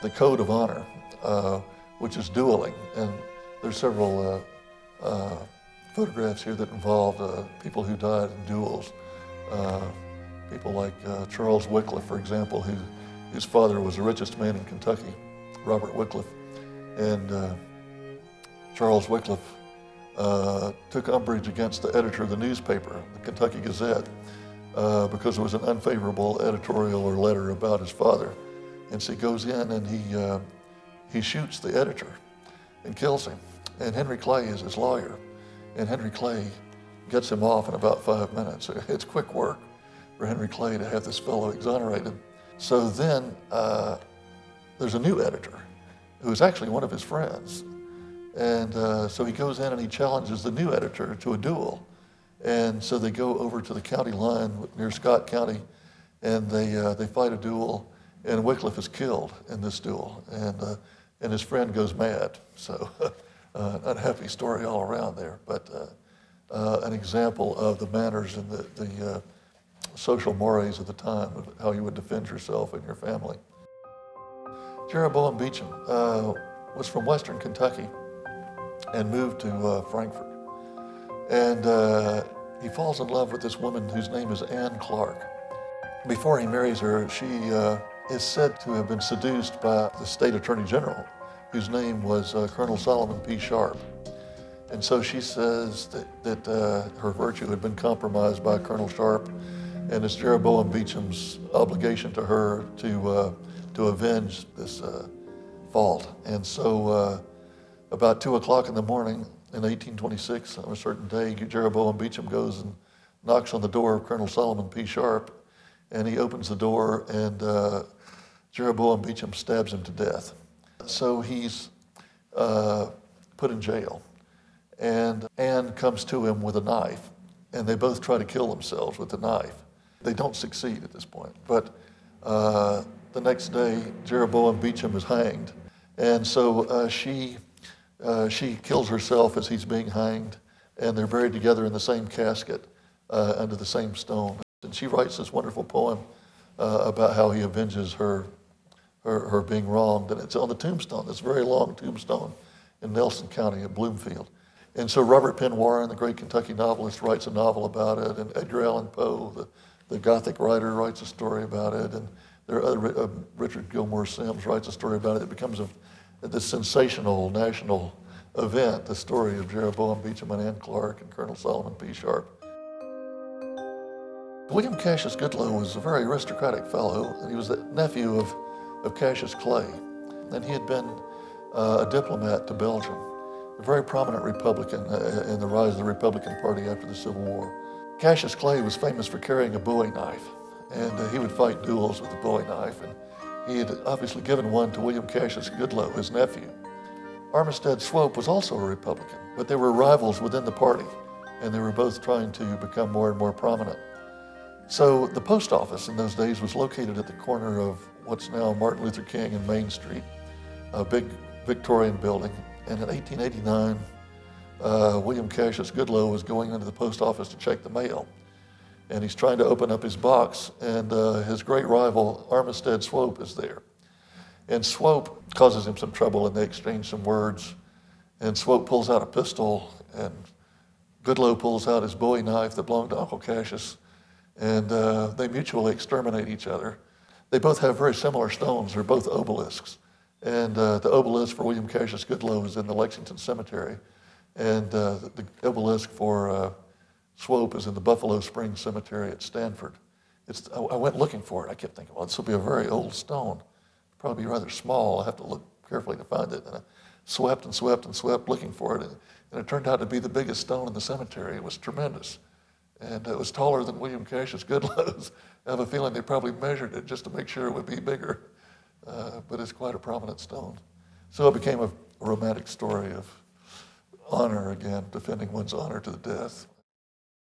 the code of honor, which is dueling. And there's several photographs here that involve people who died in duels. People like Charles Wickliffe, for example, whose father was the richest man in Kentucky, Robert Wickliffe. And Charles Wickliffe took umbrage against the editor of the newspaper, the Kentucky Gazette, because it was an unfavorable editorial or letter about his father. And so he goes in and he shoots the editor and kills him. And Henry Clay is his lawyer. And Henry Clay gets him off in about 5 minutes. It's quick work for Henry Clay to have this fellow exonerated. So then there's a new editor who is actually one of his friends. And so he goes in and he challenges the new editor to a duel. And so they go over to the county line near Scott County, and they fight a duel, and Wickliffe is killed in this duel, and his friend goes mad. So unhappy story all around there, but an example of the manners and the social mores of the time, of how you would defend yourself and your family. Jeroboam Beecham was from Western Kentucky and moved to Frankfort. And he falls in love with this woman whose name is Anne Clark. Before he marries her, she is said to have been seduced by the state attorney general, whose name was Colonel Solomon P. Sharp. And so she says that her virtue had been compromised by Colonel Sharp, and it's Jeroboam Beecham's obligation to her to avenge this fault. And so about 2 o'clock in the morning in 1826, on a certain day, Jeroboam Beecham goes and knocks on the door of Colonel Solomon P. Sharp, and he opens the door, and Jeroboam Beecham stabs him to death. So he's put in jail, and Anne comes to him with a knife, and they both try to kill themselves with the knife. They don't succeed at this point, but the next day, Jeroboam Beecham is hanged, and so she kills herself as he's being hanged, and they're buried together in the same casket under the same stone. And she writes this wonderful poem about how he avenges her being wronged, and it's on the tombstone, this very long tombstone in Nelson County at Bloomfield. And so Robert Penn Warren, the great Kentucky novelist, writes a novel about it, and Edgar Allan Poe, the Gothic writer, writes a story about it, and there are other, Richard Gilmore Sims writes a story about it. It becomes this sensational national event, the story of Jeroboam Beecham and Anne Clark and Colonel Solomon P. Sharp. William Cassius Goodloe was a very aristocratic fellow, and he was the nephew of Cassius Clay. And he had been a diplomat to Belgium, a very prominent Republican in the rise of the Republican Party after the Civil War. Cassius Clay was famous for carrying a Bowie knife, and he would fight duels with the Bowie knife, and he had obviously given one to William Cassius Goodloe, his nephew. Armistead Swope was also a Republican, but they were rivals within the party, and they were both trying to become more and more prominent. So the post office in those days was located at the corner of what's now Martin Luther King and Main Street, a big Victorian building. And in 1889, William Cassius Goodloe was going into the post office to check the mail. And he's trying to open up his box, and his great rival, Armistead Swope, is there. And Swope causes him some trouble, and they exchange some words. And Swope pulls out a pistol, and Goodloe pulls out his Bowie knife that belonged to Uncle Cassius, and they mutually exterminate each other. They both have very similar stones. They're both obelisks. And the obelisk for William Cassius Goodloe is in the Lexington Cemetery, and the obelisk for Swope is in the Buffalo Springs Cemetery at Stanford. I went looking for it. I kept thinking, well, this will be a very old stone. Probably rather small. I have to look carefully to find it. And I swept and swept and swept looking for it, and it turned out to be the biggest stone in the cemetery. It was tremendous. And it was taller than William Cassius Goodloe's. I have a feeling they probably measured it just to make sure it would be bigger. But it's quite a prominent stone. So it became a romantic story of honor again, defending one's honor to the death.